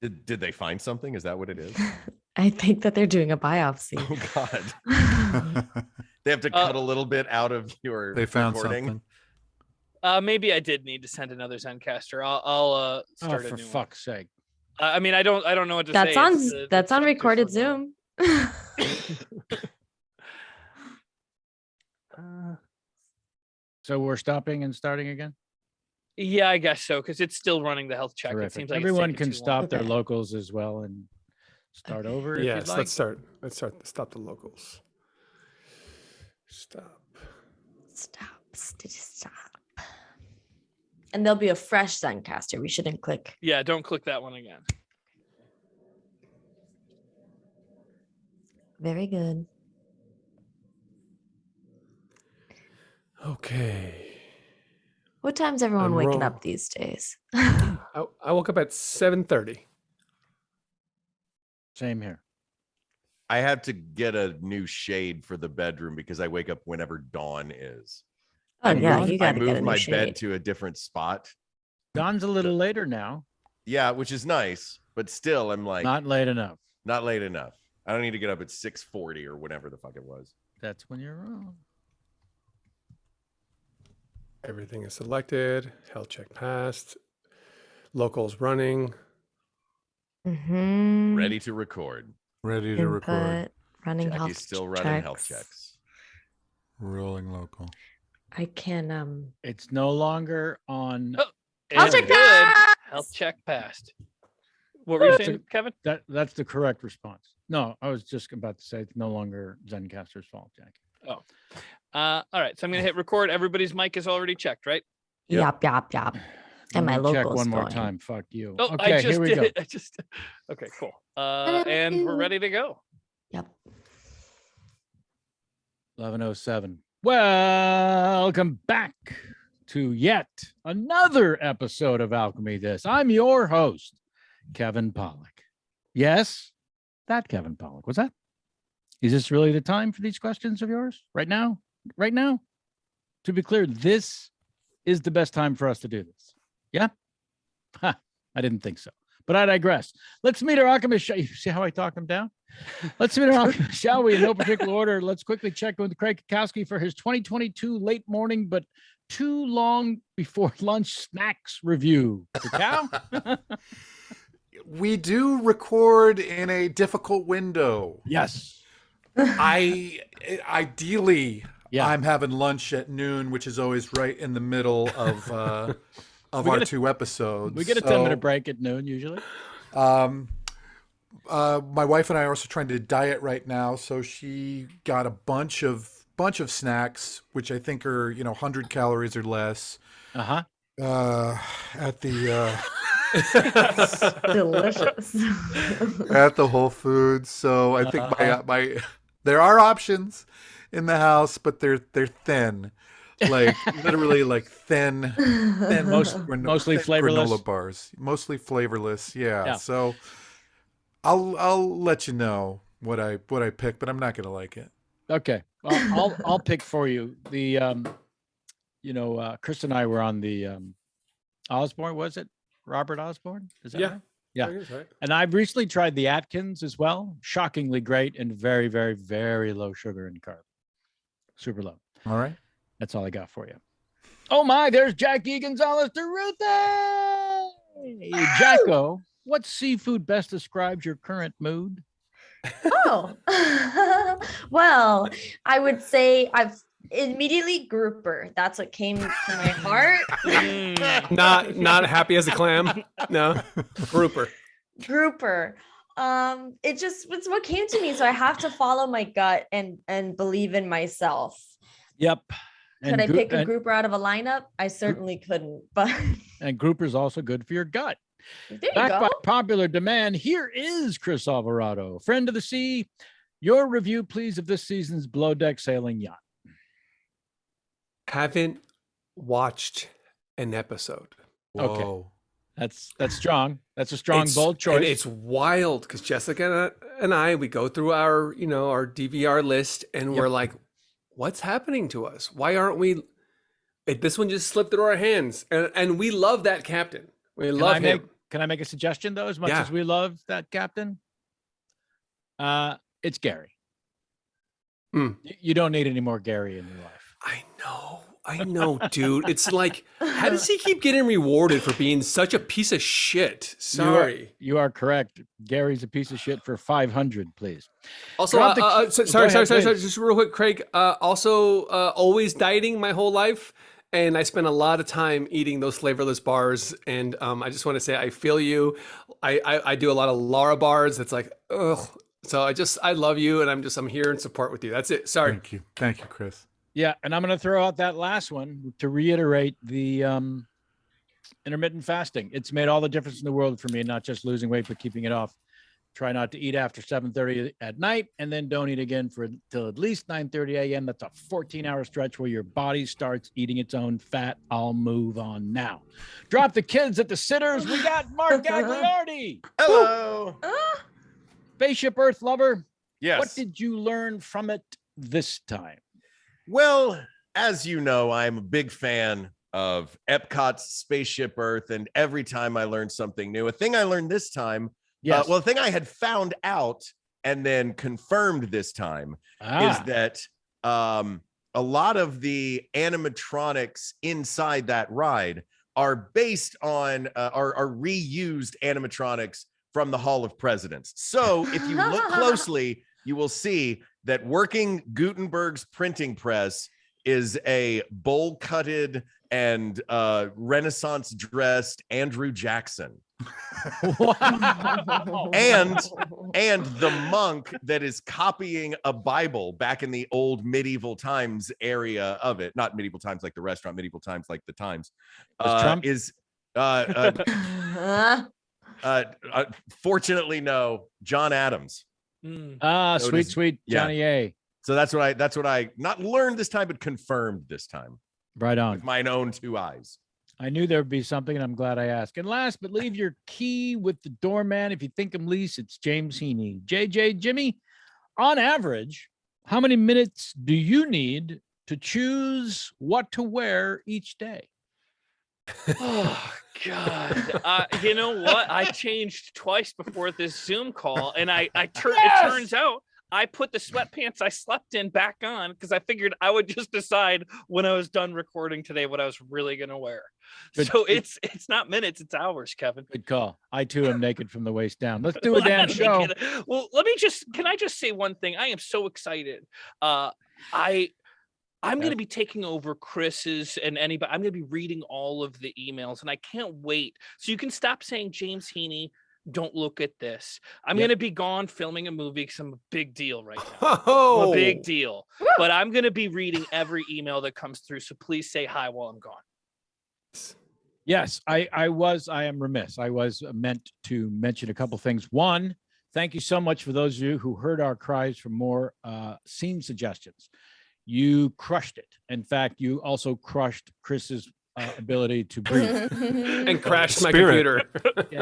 Did they find something? Is that what it is? I think that they're doing a biopsy. Oh God. They have to cut a little bit out of your They found recording. something. Maybe I did need to send another Zencaster. I'll start a for new fuck's sake. one. I mean, I don't know what to That's say. on It's the that's on check just recorded went Zoom. So we're stopping and starting again? Yeah, I guess so, because it's still running the health check. It Terrific. seems like it's Everyone taking can too long. stop their Okay. locals as well and start over if you'd Yes, like. let's start. Stop the locals. Stop. Stop. And there'll be a fresh Zencaster. We shouldn't click. Yeah, don't click that one again. Very good. Okay. What time's everyone waking roll. up these days? I woke up at 7:30. Same here. I had to get a new shade for the bedroom because I wake up whenever dawn is. Oh yeah, moved- you I gotta get moved a my new bed shade. to a different spot. Dawn's a little later now. Yeah, which is nice, but still, I'm like Not late enough. not late enough. I don't need to get up at 6:40 or whatever the fuck it was. That's when you're wrong. Everything is selected. Health check passed. Locals running. Mm-hmm. Ready to record. Ready to record. Running Jackie's health still running health checks. Rolling local. I can It's no longer on. Oh, Health and check good. passed! Health check passed. What were you That's saying, a- Kevin? That's the correct response. No, I was just about to say it's no longer Zencaster's fault, Jackie. All right, so I'm gonna hit record. Everybody's mic is already checked, right? Yep. And my Let me check locals one more going. time. Fuck you. Oh, Okay, I just here we did go. it. Okay, cool. And we're ready to go. Yep. 11:07. Welcome back to yet another episode of Alchemy This. I'm your host, Kevin Pollock. Yes, that Kevin Pollock. What's that? Is this really the time for these questions of yours? Right now? Right now? To be clear, this is the best time for us to do this. Yeah? Ha, I didn't think so. But I digress. Let's meet our alchemist. You see how I talked him down? Let's meet our alchemist, shall we? In no particular order. Let's quickly check with Craig Kakowski for his 2022 late morning, but too long before lunch snacks review. Cow? We do record in a difficult window. Yes. Ideally, Yeah. I'm having lunch at noon, which is always right in the middle of We our get a- two episodes. We get a 10-minute break at noon usually. My wife and I are also trying to diet right now, so she got a bunch of snacks, which I think are 100 calories or less. Uh-huh. At the Delicious. at the Whole Foods. So I think my there are options in the house, but they're thin, like literally like thin Mostly thin flavorless? granola bars, mostly flavorless. Yeah. Yeah. So I'll let you know what I pick, but I'm not gonna like it. Okay. Well, I'll pick for you. The Chris and I were on the Osborne, was it? Robert Osborne? Is that Yeah. right? Yeah. I guess, right? And I've recently tried the Atkins as well. Shockingly great and very, very, very low sugar and carb. Super low. All right. That's all I got for you. Oh my, there's Jackie Gonzalez Durruti. Jacko, what seafood best describes your current mood? Oh, well, I would say I've immediately grouper. That's what came to my heart. Not happy as a clam. No, grouper. Grouper. It's what came to me. So I have to follow my gut and believe in myself. Yep. Could I pick a and- grouper out of a lineup? I certainly couldn't, but And grouper's also good for your gut. there you Backed go. by popular demand, here is Chris Alvarado, friend of the sea. Your review, please, of this season's below deck sailing yacht. Haven't watched an episode. Okay. Whoa. That's strong. That's a strong, It's- bold choice. And it's wild because Jessica and I, we go through our DVR list and we're like, what's happening to us? Why aren't we? This one just slipped through our hands. And we love that captain. We love him. Can I make a suggestion though? As much Yeah. as we love that captain, it's Gary. Hmm. You don't need any more Gary in your life. I know, dude. It's like, how does he keep getting rewarded for being such a piece of shit? Sorry. You are correct. Gary's a piece of shit for 500, please. Also, Drop the- sorry, Go ahead, please. just real quick, Craig. Also, always dieting my whole life, and I spent a lot of time eating those flavorless bars. And I just want to say, I feel you. I do a lot of Lara bars. It's like, ugh. So I love you, and I'm here in support with you. That's it. Sorry. Thank you, Chris. Yeah, and I'm going to throw out that last one to reiterate the intermittent fasting. It's made all the difference in the world for me, not just losing weight, but keeping it off. Try not to eat after 7:30 at night, and then don't eat again till at least 9:30 a.m. That's a 14-hour stretch where your body starts eating its own fat. I'll move on now. Drop the kids at the sitters. We got Mark Gagliardi. Hello. Spaceship Earth lover. Yes. What did you learn from it this time? Well, as you know, I'm a big fan of Epcot's Spaceship Earth, and every time I learn something new, a thing I learned this time, Yes. well, the thing I had found out and then confirmed this time is that a lot of the animatronics inside that ride are based on are reused animatronics from the Hall of Presidents. So if you look closely, you will see that working Gutenberg's printing press is a bowl-cutted and Renaissance-dressed Andrew Jackson. Wow. and the monk that is copying a Bible back in the old medieval times area of it, not medieval times like the restaurant, medieval times like the times, Trump? is fortunately no, John Adams. Mm. Sweet yeah. Johnny A. So that's what I not learned this time, but confirmed this time Right on. with mine own two eyes. I knew there'd be something, and I'm glad I asked. And last, but leave your key with the doorman. If you think him lease, it's James Heaney. JJ, Jimmy, on average, how many minutes do you need to choose what to wear each day? Oh God! You know what? I changed twice before this Zoom call, and it turns out I put the sweatpants I slept in back on because I figured I would just decide when I was done recording today what I was really gonna wear. So it's not minutes, it's hours, Kevin. Good call. I too am naked from the waist down. Let's do a damn show. Well, can I just say one thing? I am so excited. I'm going to be taking over Chris's and anybody. I'm going to be reading all of the emails, and I can't wait. So you can stop saying, James Heaney, don't look at this. I'm going to be gone filming a movie because I'm a big deal right now. I'm a big deal. But I'm going to be reading every email that comes through. So please say hi while I'm gone. Yes, I am remiss. I was meant to mention a couple things. One, thank you so much for those of you who heard our cries for more scene suggestions. You crushed it. In fact, you also crushed Chris's ability to breathe And crashed my Spirit. computer.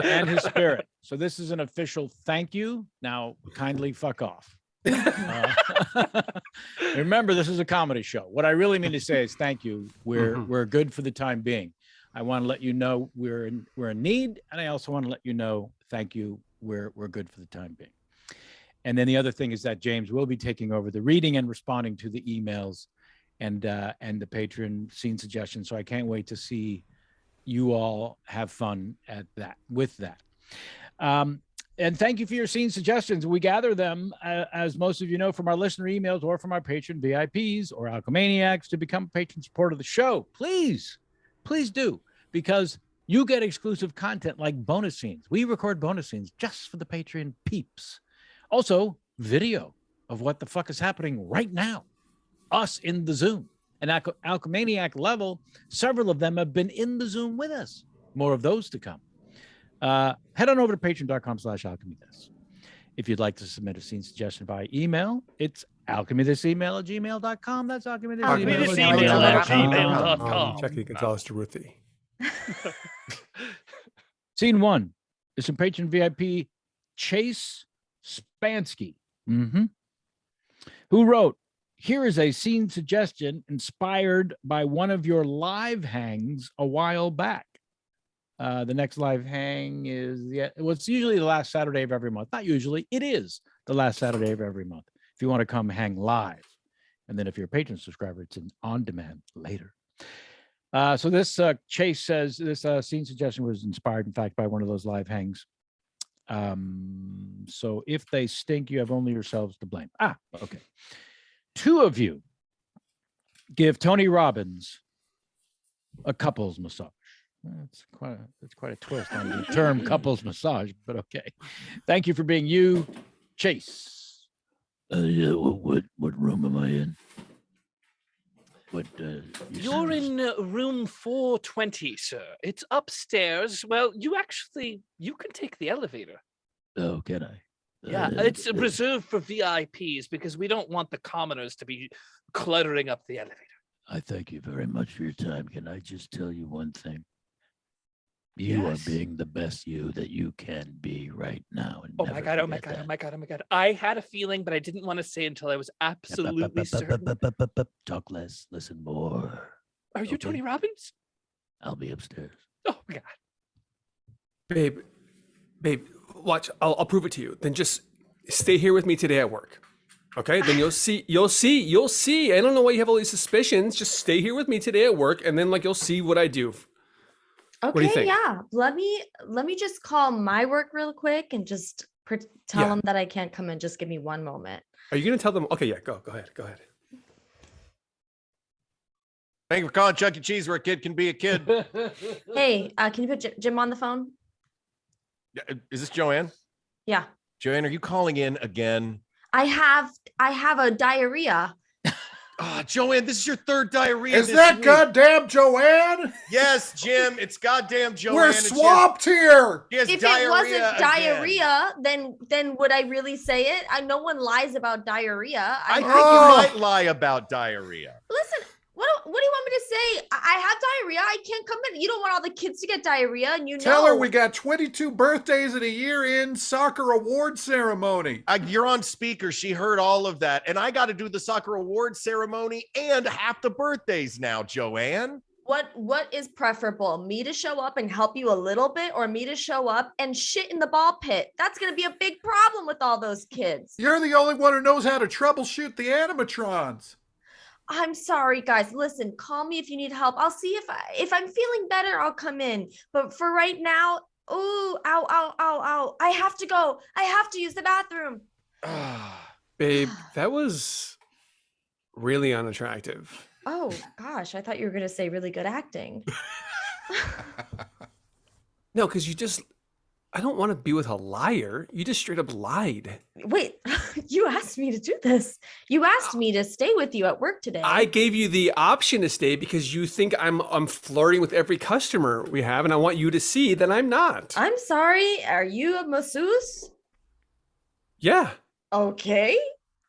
and his spirit. So this is an official thank you. Now, kindly fuck off. Remember, this is a comedy show. What I really mean to say is thank you. We're good for the time being. I want to let you know we're in need, and I also want to let you know thank you. We're good for the time being. And then the other thing is that James will be taking over the reading and responding to the emails and the patron scene suggestions. So I can't wait to see you all have fun with that. And thank you for your scene suggestions. We gather them, as most of you know, from our listener emails or from our patron VIPs or Alchemaniacs to become a patron supporter of the show. Please do, because you get exclusive content like bonus scenes. We record bonus scenes just for the Patreon peeps. Also, video of what the fuck is happening right now. Us in the Zoom. And Alchemaniac level, several of them have been in the Zoom with us. More of those to come. Head on over to patreon.com/alchemythis. If you'd like to submit a scene suggestion by email, it's alchemythisemail@gmail.com. That's alchemythisemail@gmail.com. Jackie Gonzalez Duruthi. Scene 1 is from patron VIP Chase Spansky, who wrote, here is a scene suggestion inspired by one of your live hangs a while back. The next live hang is it's usually the last Saturday of every month. Not usually, it is the last Saturday of every month. If you want to come hang live, and then if you're a patron subscriber, it's an on demand later. So this Chase says this scene suggestion was inspired, in fact, by one of those live hangs. So if they stink, you have only yourselves to blame. Okay. 2 of you give Tony Robbins a couples massage. That's quite a twist on the term couples massage, but okay. Thank you for being you, Chase. Yeah, what room am I in? What You're in room 420, sir. It's upstairs. Well, you can take the elevator. Oh, can I? Yeah, it's reserved for VIPs because we don't want the commoners to be cluttering up the elevator. I thank you very much for your time. Can I just tell you one thing? You Yes. are being the best you that you can be right now. And Oh my god, oh my god, oh my god, oh my god. I had a feeling, but I didn't want to say until I was absolutely certain. Talk less, listen more. Are you Okay. Tony Robbins? I'll be upstairs. Oh my god. Babe, watch. I'll prove it to you. Then just stay here with me today at work. Okay? Then you'll see. I don't know why you have all these suspicions. Just stay here with me today at work, and then you'll see what I do. Okay, do you think? yeah. Let me just call my work real quick and just tell Yeah. them that I can't come in. Just give me one moment. Are you gonna tell them? Okay, yeah. Go ahead. Thank you for calling Chuck E. Cheese, where a kid can be a kid. Hey, can you put Jim on the phone? Is this Joanne? Yeah. Joanne, are you calling in again? I have a diarrhea. Joanne, this is your 3rd diarrhea. Is this that week. goddamn Joanne? Yes, Jim. It's goddamn Joanne. We're and she has- swamped here. She has If it diarrhea wasn't again. diarrhea, then would I really say it? No one lies about diarrhea. I think Oh. you might lie about diarrhea. Listen. What do you want me to say? I have diarrhea. I can't come in. You don't want all the kids to get diarrhea, and you Tell know. her we got 22 birthdays in a year in soccer award ceremony. You're on speaker. She heard all of that. And I got to do the soccer award ceremony and half the birthdays now, Joanne. What is preferable? Me to show up and help you a little bit, or me to show up and shit in the ball pit? That's gonna be a big problem with all those kids. You're the only one who knows how to troubleshoot the animatrons. I'm sorry, guys. Listen, call me if you need help. I'll see if I'm feeling better, I'll come in. But for right now, ooh, ow, ow, ow, ow. I have to go. I have to use the bathroom. Babe, that was really unattractive. Oh gosh, I thought you were gonna say really good acting. No, because I don't want to be with a liar. You just straight up lied. Wait, you asked me to do this. You asked me to stay with you at work today. I gave you the option to stay because you think I'm flirting with every customer we have, and I want you to see that I'm not. I'm sorry. Are you a masseuse? Yeah. Okay.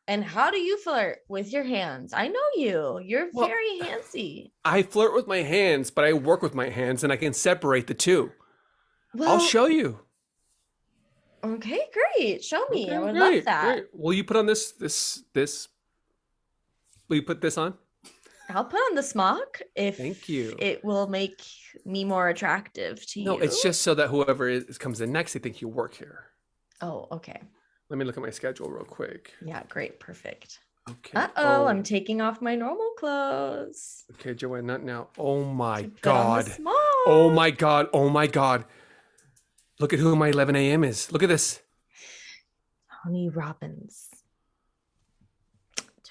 And how do you flirt? With your hands? I know you. You're Well- very handsy. I flirt with my hands, but I work with my hands, and I can separate the two. Well, I'll show you. Okay, great. Show me. I would Great, love that. great. Will you put on this? Will you put this on? I'll put on the smock if Thank you. it will make me more attractive to you. No, it's just so that whoever comes in next, they think you work here. Oh, okay. Let me look at my schedule real quick. Yeah, great. Perfect. Okay. Uh-oh, I'm taking off my normal clothes. Okay, Joanne, not now. Oh my To put on the God. smock. Oh my God. Oh my God. Look at who my 11 a.m. is. Look at this. Tony Robbins.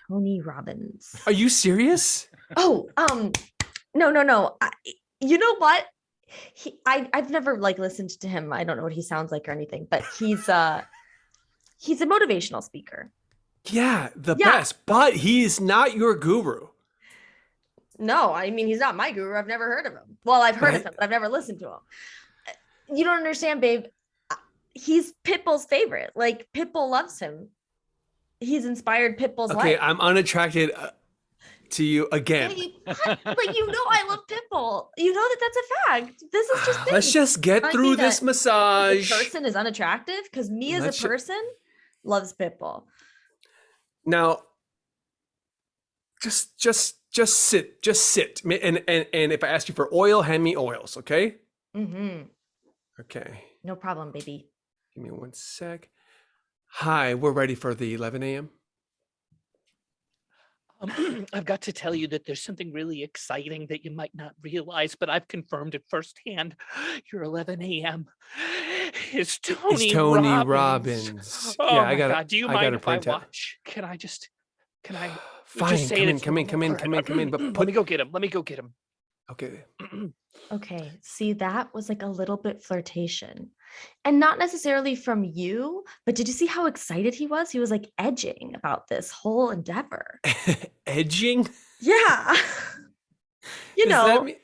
Tony Robbins. Are you serious? Oh, no. You know what? I've never listened to him. I don't know what he sounds like or anything, but he's a motivational speaker. Yeah, the Yeah. best. But he's not your guru. No, I mean he's not my guru. I've never heard of him. Well, I've heard of Right. him, but I've never listened to him. You don't understand, babe. He's Pitbull's favorite. Like Pitbull loves him. He's inspired Pitbull's Okay, life. I'm unattracted to you again. Babe, what? I love Pitbull. You know that's a fact. This is just Let's things. just get Telling through me this that massage. The person is unattractive because me as Let's a ju- person loves Pitbull. Now, just sit. And if I ask you for oil, hand me oils, okay? Mm-hmm. Okay. No problem, baby. Give me 1 sec. Hi, we're ready for the 11 a.m. I've got to tell you that there's something really exciting that you might not realize, but I've confirmed it firsthand. Your 11 a.m. is Tony, It's Tony Robbins. Robbins. Oh Yeah, my I got God. Do you I mind gotta if I print out. watch? Can I just Fine. say Come it in. into Come the in. Come in. remote? Come in. Come in. But Let put. me go get him. Let me go get him. Okay. Okay, see, that was like a little bit flirtation. And not necessarily from you, but did you see how excited he was? He was like edging about this whole endeavor. Edging. Yeah. You Does know, that mean?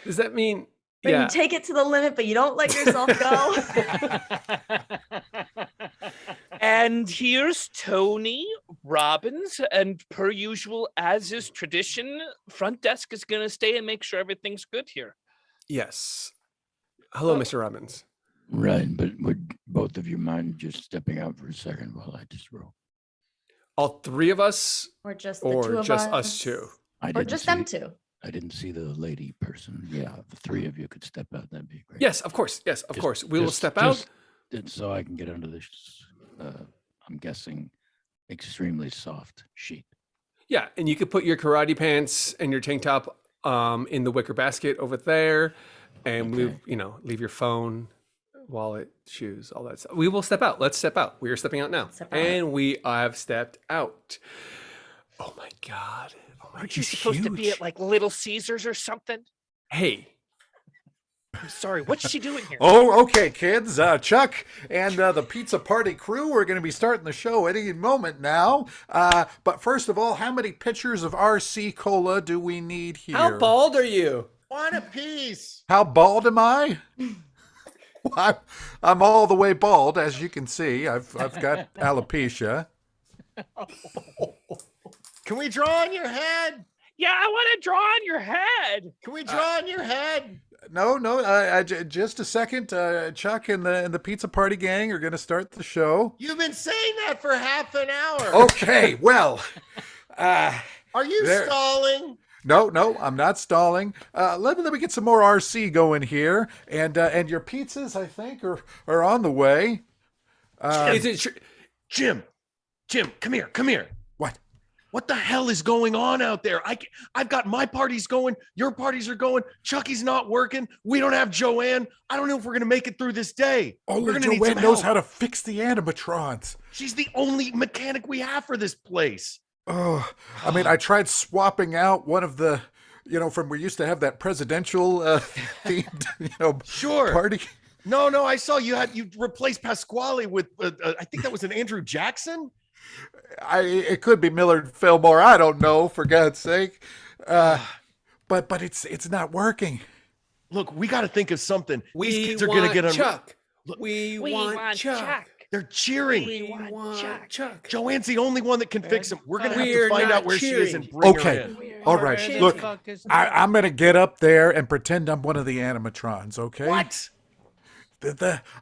Does that mean? when Yeah. you take it to the limit, but you don't let yourself go. And here's Tony Robbins. And per usual, as is tradition, front desk is going to stay and make sure everything's good here. Yes. Hello, Oh. Mr. Robbins. Right, but would both of you mind just stepping out for a second while I just roll? All three of us, Or just the or two of just us. us two? I Or didn't just see, them two. I didn't see the lady person. Yeah, if the three of you could step out, that'd be great. Yes, of course. Yes, of Just- course. We will just- step out. so I can get under this. I'm guessing extremely soft sheet. Yeah, and you could put your karate pants and your tank top in the wicker basket over there, and Okay. leave your phone, wallet, shoes, all that stuff. We will step out. Let's step out. We are stepping out now, Step out. and we have stepped out. Oh my God! Oh my, Aren't you he's supposed to be at huge. like Little Caesars or something? Hey, I'm sorry. What's she doing here? Oh, okay, kids. Chuck and the Pizza Party crew are going to be starting the show any moment now. But first of all, how many pitchers of RC Cola do we need here? how bald are you? One apiece. How bald am I? I'm all the way bald, as you can see. I've got alopecia. Can we draw on your head? Yeah, I want to draw on your head. Can we draw on your head? No, just a second. Chuck and the Pizza Party gang are going to start the show. You've been saying that for half an hour. Okay, well, Are you there- stalling? no, I'm not stalling. Let me get some more RC going here, and your pizzas, I think, are on the way. Is it Jim, come here. What? What the hell is going on out there? I've got my parties going. Your parties are going. Chucky's not working. We don't have Joanne. I don't know if we're going to make it through this day. We're Only gonna need Joanne some knows help. how to fix the animatrons. She's the only mechanic we have for this place. Oh, I mean, I tried swapping out one of the, from we used to have that presidential themed, Sure. party. No, I saw you replaced Pasquale with I think that was an Andrew Jackson. It could be Millard Fillmore. I don't know, for God's sake. But it's not working. Look, we got to think of something. we These kids are want going to get on. Chuck? Look, we want Chuck. They're cheering. We want Chuck. Joanne's the only one that can fix him. We're going to have We're to find not out where she is and cheering. bring her Okay. in. All right. Look, I'm going to get up there and pretend I'm one of the animatrons, okay? What?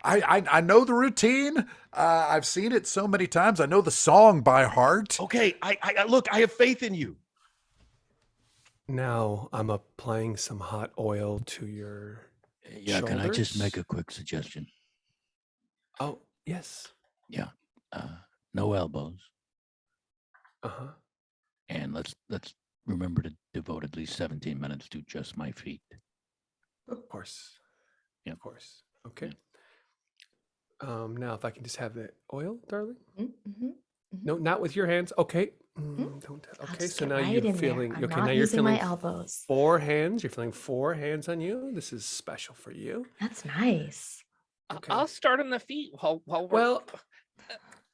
I know the routine. I've seen it so many times. I know the song by heart. Okay, I look, I have faith in you. Now I'm applying some hot oil to your. Yeah, can I just shoulders? make a quick suggestion? Oh yes. No elbows, Uh-huh. and let's remember to devote at least 17 minutes to just my feet. Of course. Yeah. Of course. Okay. Now if I can just have the oil, darling. Mm-hmm. No, not with your hands. Okay. Mhm. Don't. I'll Okay. just So get now right you're in there. feeling. I'm Okay. not Now you're using feeling my elbows. 4 hands. You're feeling 4 hands on you. This is special for you. That's nice. Okay. I'll start on the feet while we're. Well,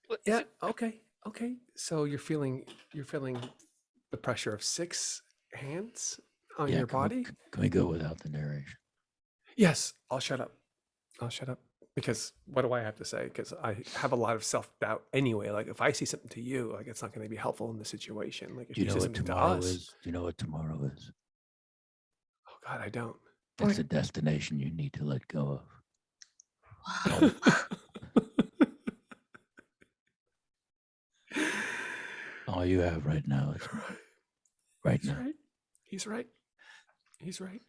What- yeah. Okay. Okay. So you're feeling the pressure of 6 hands on your can we- body. can we go without the narration? Yes, I'll shut up. Because what do I have to say? Because I have a lot of self-doubt anyway. Like if I see something to you, like it's not going to be helpful in the situation. Like if Do you you know see what something to tomorrow us, is? Do you know what tomorrow is? oh God, I don't. It's a destination you need to let go of. All you have right now is right He's now. right. He's right. He's right.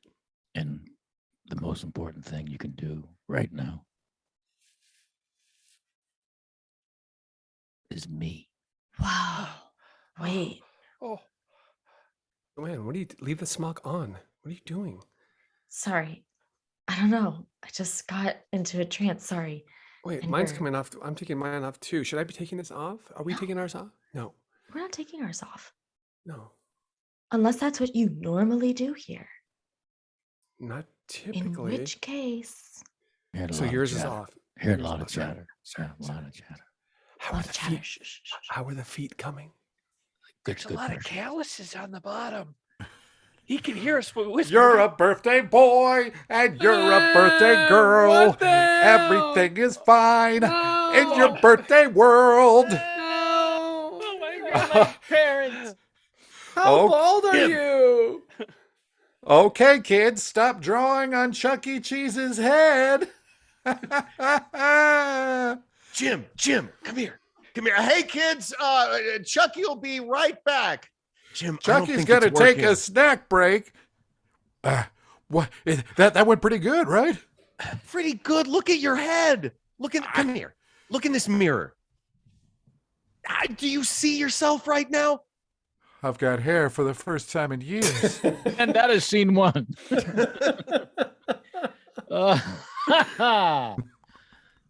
And the most important thing you can do right now is me. Wow. Wait. Oh, Oh, man, what do you leave the smock on? What are you doing? Sorry. I don't know. I just got into a trance. Sorry. Wait, And mine's you're- coming off. I'm taking mine off too. Should I be taking this off? Are we No. taking ours off? No, We're not taking ours off. no, Unless that's what you normally do here. not In typically. which case, Heard a So lot of yours is chatter. off. Heard a Yours- lot oh, of sorry, chatter. sorry, Yeah, a sorry. lot of chatter. How lot are of the chatter. feet? Shh, shh, shh, shh. How are the feet coming? Good, there's a good lot of person. calluses on the bottom. He can hear us when we whisper. You're a birthday boy and you're a birthday girl. What the hell? Everything is fine No. in your birthday world. No. Oh my god, my parents. How Oh, bald are Jim. you? Okay, kids, stop drawing on Chuck E. Cheese's head. Jim, come here. Come here. Hey, kids, Chucky will be right back. Jim, I don't Chucky's think gonna it's take working. a snack break. What? That went pretty good, right? Pretty good. Look at your head. Come here. Look in this mirror. Do you see yourself right now? I've got hair for the first time in years. And that is scene one.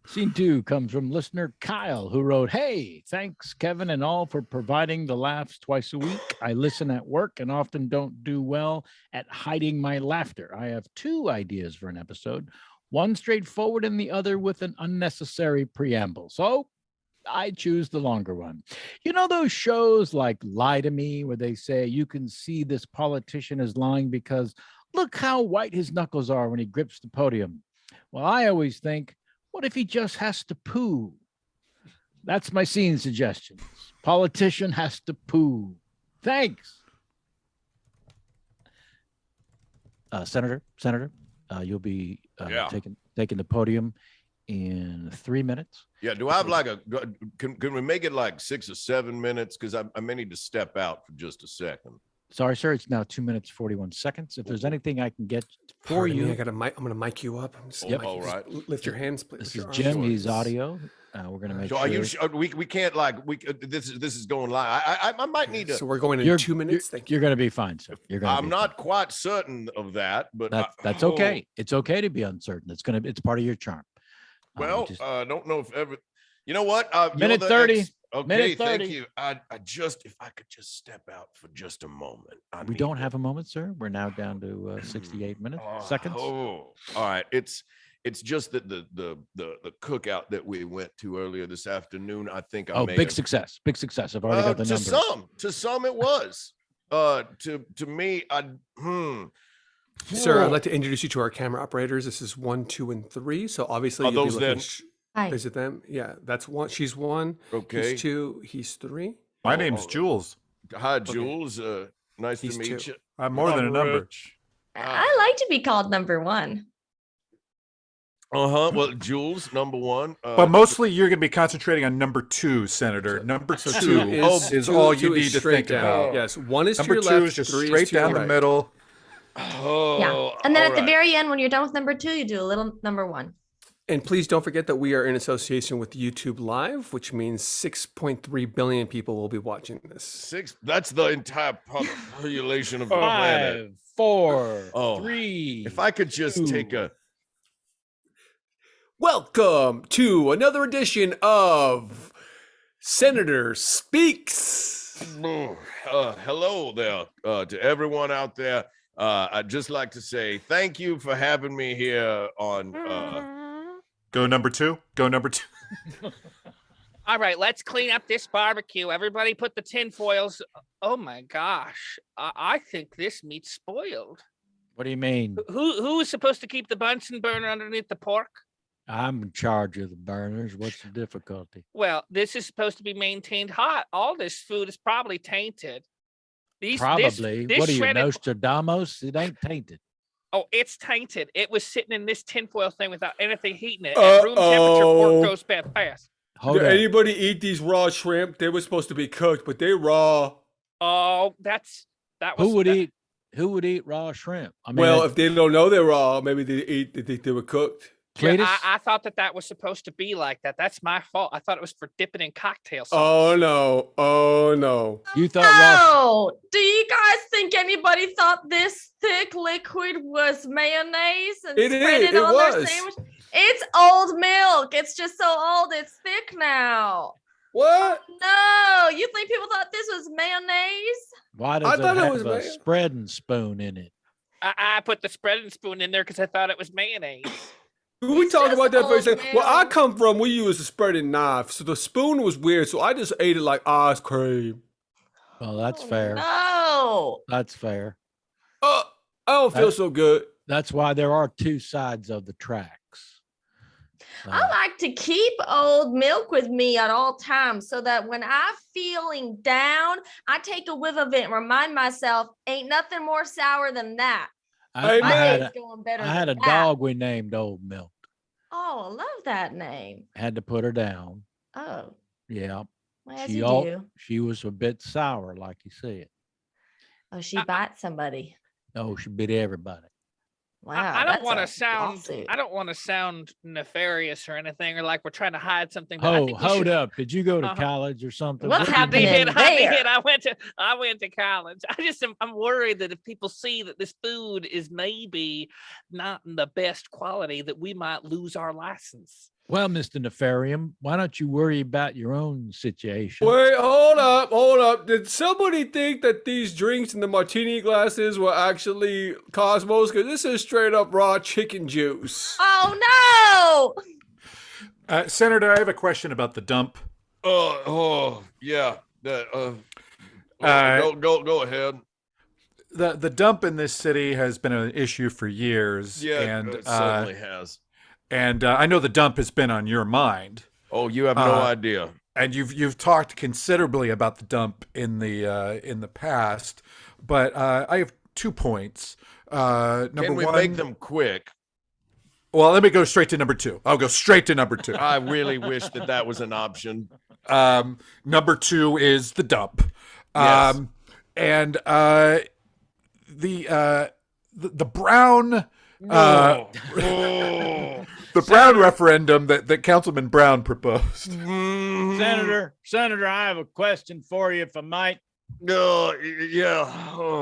Scene two comes from listener Kyle, who wrote, "Hey, thanks, Kevin and all, for providing the laughs twice a week. I listen at work and often don't do well at hiding my laughter. I have two ideas for an episode, one straightforward and the other with an unnecessary preamble. So I choose the longer one. You know those shows like Lie to Me, where they say you can see this politician is lying because look how white his knuckles are when he grips the podium. Well, I always think, what if he just has to poo? That's my scene suggestions. Politician has to poo. Thanks. Senator, you'll be Yeah. taking the podium in 3 minutes. Yeah. Do I have like can we make it like 6 or 7 minutes? Because I may need to step out for just a second. Sorry, sir. It's now 2 minutes, 41 seconds. If there's anything I can get for Pardon me, you, I got a mic. I'm gonna mic you up. I'm just Yep. mic you. All Just right. lift your hands, please. this Lift is your arms. Jim. He's Sure. audio. We're going to make So sure. are you? We can't like this is going live. I might need to. So we're going in You're- 2 minutes. Thank you. You're going to be fine, sir. You're going. I'm not quite certain of that, but That's okay. It's okay to be uncertain. It's part of your charm. Well, just- I don't know if ever. You know what? You're Minute the 30. Okay, Minute thank 30. you. I just if I could just step out for just a moment. I we need don't to- have a moment, sir. We're now down to 68 minutes, seconds. Oh, all right. It's just that the cookout that we went to earlier this afternoon. I think I Oh, may big have- success. Big success. I've already got the to numbers. some it was. To me, Sir, I'd like to introduce you to our camera operators. This is 1, 2, and 3. So obviously, Are you'll be those looking them? Hi. Is it them? Yeah, that's one. She's 1. Okay. He's 2. He's 3. My Oh, name's oh. Jules. Hi, Jules. Nice He's to meet two. you. I'm more than a number. Rich. I like to be called number one. Well, Jules, number one. But mostly you're going to be concentrating on number 2, Senator. Number So 2 is all you need to straight think down. about. Yes, 1 is Number to 2 your left. is just 3 straight is to your down the right. middle. Oh, Yeah. And then all at the right. very end, when you're done with number 2, you do a little number 1. And please don't forget that we are in association with YouTube Live, which means 6.3 billion people will be watching this. Six. That's the entire population of the planet. 5, 4, Oh, 3. If I could just take a. Welcome to another edition of Senator Speaks. Hello there to everyone out there. I'd just like to say thank you for having me here on. Go number 2. Go number 2. All right, let's clean up this barbecue. Everybody put the tin foils. Oh my gosh. I think this meat's spoiled. What do you mean? Who is supposed to keep the Bunsen burner underneath the pork? I'm in charge of the burners. What's the difficulty? Well, this is supposed to be maintained hot. All this food is probably tainted. Probably. This What are you, shredded- Nostradamus? It ain't tainted. Oh, it's tainted. It was sitting in this tinfoil thing without anything heating it. At room temperature, Uh-oh. pork goes bad fast. Hold on. anybody eat these raw shrimp? They were supposed to be cooked, but they raw. Oh, that was Who would that- eat? who would eat raw shrimp? I mean, Well, if they don't know they're raw, maybe they think they were cooked. Yeah, Cletus? I thought that was supposed to be like that. That's my fault. I thought it was for dipping in cocktail sauce. Oh no! Oh no! You thought raw Oh, do you guys think anybody thought this thick liquid was mayonnaise and It spread is, it it on their was. sandwich? It's old milk. It's just so old, it's thick now. What? No, you think people thought this was mayonnaise? Why I does it thought it have was a mayo. spreading spoon in it? I put the spreading spoon in there because I thought it was mayonnaise. We It's talked just about that for a old second. Where I milk. come from, we use a spreading knife, so the spoon was weird. So I just ate it like ice cream. Well, that's Oh, fair. No. That's fair. I don't feel That- so good. That's why there are two sides of the tracks. I like to keep old milk with me at all times so that when I'm feeling down, I take a whiff of it and remind myself, ain't nothing more sour than that. I, Hey, My I had day's a, going better. I had a than that. dog we named Old Milk. Oh, I love that name. Had to put her down. Oh, Yeah. well, as She you al- do. she was a bit sour, like you said. Oh, she bites somebody. Oh, she bit everybody. Wow. I don't that's want a to sound. lawsuit. I don't want to sound nefarious or anything, or like we're trying to hide something. But I Oh, think we hold should- up. Did you go to Uh-huh. college or something? What's What did you happening do? I there? did. I went to college. I'm worried that if people see that this food is maybe not in the best quality, that we might lose our license. Well, Mr. Nefarium, why don't you worry about your own situation? Wait, hold up. Did somebody think that these drinks in the martini glasses were actually Cosmos? Because this is straight up raw chicken juice. Oh no. Senator, I have a question about the dump. Yeah. Uh, Go ahead. The dump in this city has been an issue for years. Yeah, and it certainly has. and I know the dump has been on your mind. Oh, you have no idea. And you've talked considerably about the dump in the past, but I have 2 points. Number Can we one, make them quick? well, let me go straight to number 2. I'll go straight to number 2. I really wish that was an option. Number 2 is the dump, Yes. and the Brown. The Brown referendum that Councilman Brown proposed. Senator, I have a question for you, if I might. Yeah.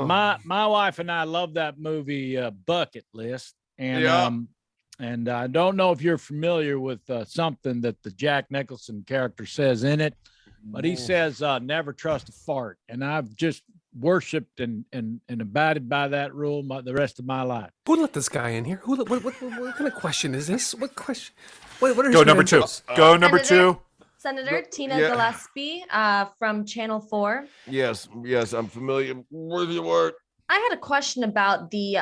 My wife and I love that movie Bucket List, and Yeah. and I don't know if you're familiar with something that the Jack Nicholson character says in it, but he says never trust a fart, and I've just worshipped and abided by that rule the rest of my life. Who let this guy in here? What kind of question is this? What question? What are his Go number 2. credentials? Go number Senator? 2. Senator Tina yeah. Gillespie from Channel 4. Yes, I'm familiar with your work. I had a question about the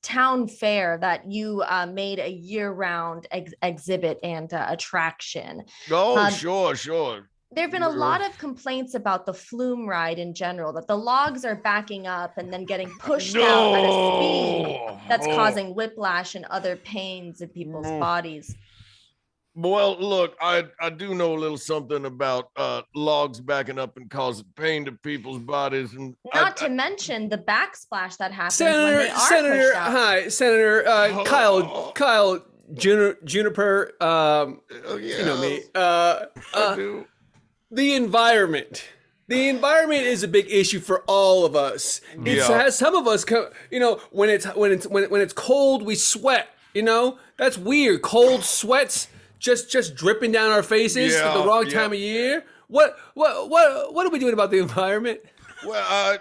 town fair that you made a year-round exhibit and attraction. Oh, Um, sure. There have been a lot of complaints about the flume ride in general, that the logs are backing up and then getting pushed out at a speed that's causing whiplash and other pains in people's Mm. bodies. Well, look, I do know a little something about logs backing up and causing pain to people's bodies, and Not to mention the backsplash that happens when they are Senator, pushed out. hi, Senator Kyle Juniper. You know me. I do. The environment. The environment is a big issue for all of us. It's Yeah. has some of us, when it's cold, we sweat. You know, that's weird. Cold sweats just dripping down our faces at the Yeah, wrong yeah. time of year. What are we doing about the environment? Well,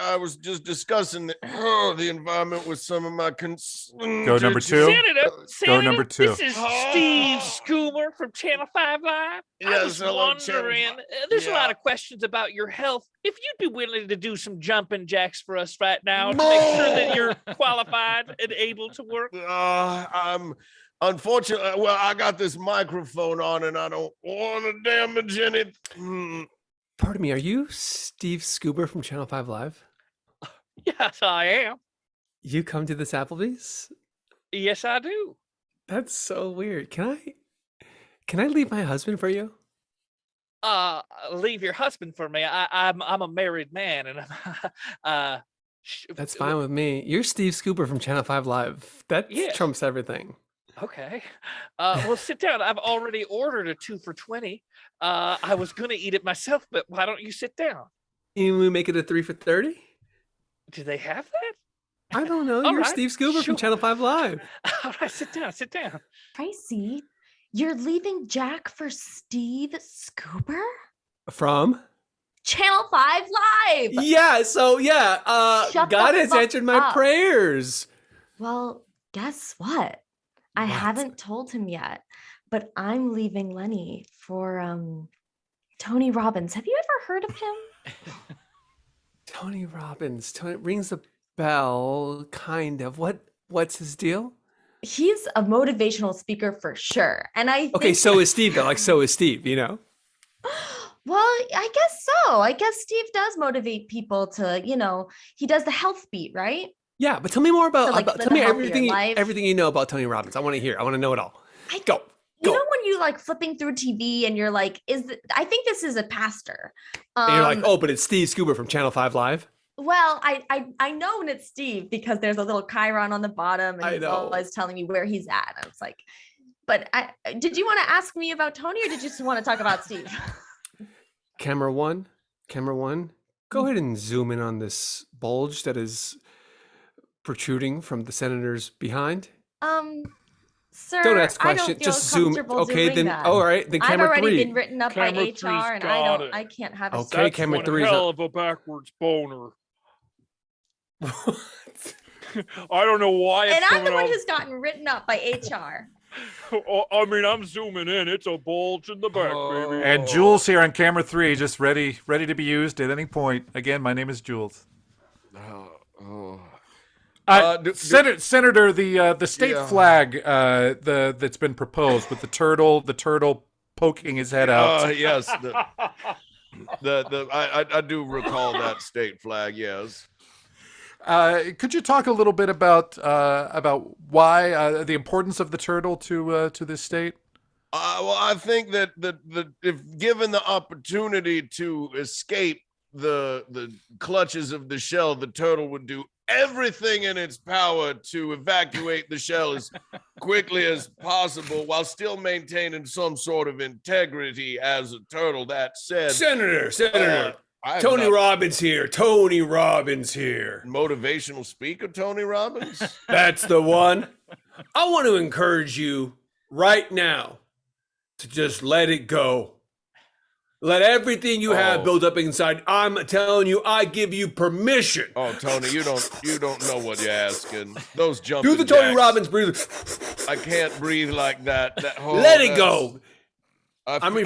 I was just discussing the environment with some of my Go number 2. Senator, number 2. This is Steve Schoomer from Channel 5 Live. I Yes, was hello, Channel wondering, 5. there's a lot Yeah. of questions about your health. If you'd be willing to do some jumping jacks for us right now to make sure that you're qualified and able to work. I'm unfortunately. Well, I got this microphone on, and I don't want to damage anything. Pardon me, are you Steve Scuba from Channel 5 Live? Yes, I am. You come to this Applebee's? Yes, I do. That's so weird. Can I leave my husband for you? Leave your husband for me. I'm a married man, and That's fine with me. You're Steve Scooper from Channel 5 Live. That Yeah. trumps everything. Okay. Well, sit down. I've already ordered a 2 for $20. I was gonna eat it myself, but why don't you sit down? Can we make it a 3 for 30? Do they have that? I don't know. All You're right, Steve Scooper sure. from Channel 5 Live. All right, sit down. Sit down. Tracy, you're leaving Jack for Steve Scooper? From? Channel 5 Live. Yeah, so Shut God the has fuck answered my up. prayers. Well, guess what? I What? haven't told him yet, but I'm leaving Lenny for Tony Robbins. Have you ever heard of him? Tony Robbins. Tony rings a bell, kind of. What's his deal? He's a motivational speaker for sure. And I Okay, think so is Steve though. Like so is Steve, you know? well, I guess so. I guess Steve does motivate people to, he does the health beat, right? Yeah, but tell me more about, To, like, about live tell a me healthier everything life. everything you know about Tony Robbins. I want to hear. I want to know it all. I Go. You Go. know when you like flipping through TV and you're like, I think this is a pastor. And you're like, Um, oh, but it's Steve Scooper from Channel 5 Live. Well, I know when it's Steve because there's a little chyron on the bottom and I he's know. always telling me where he's at. And it's like, but did you want to ask me about Tony or did you just want to talk about Steve? Camera one. Go ahead and zoom in on this bulge that is protruding from the senator's behind. Sir, Don't ask I questions. don't feel Just zoom. comfortable Okay, doing then. that. All right, then I've camera already 3. been written up Camera by three's HR and got it. I can't have a Okay, That's camera one 3's hell up. of a backwards boner. I don't know why it's and I'm the coming one off. who's gotten written up by HR. Oh, I mean, I'm zooming in. It's a bulge in the back, baby. And Jules here on camera 3, just ready to be used at any point. Again, my name is Jules. Senator, the state Yeah. flag that's been proposed with the turtle poking his head out. Yes, I do recall that state flag. Yes. Could you talk a little bit about why the importance of the turtle to this state? Well, I think that if given the opportunity to escape the clutches of the shell, the turtle would do everything in its power to evacuate the shell as quickly as possible while still maintaining some sort of integrity as a turtle. That said, Senator, I am Tony not Robbins here. Tony Robbins here. motivational speaker Tony Robbins. That's the one. I want to encourage you right now to just let it go. Let everything you have Oh. build up inside. I'm telling you, I give you permission. Oh, Tony, you don't know what you're asking. Those jumping Do the Tony jacks. Robbins breathe. I can't breathe like that. That whole, Let it that's- go. I mean,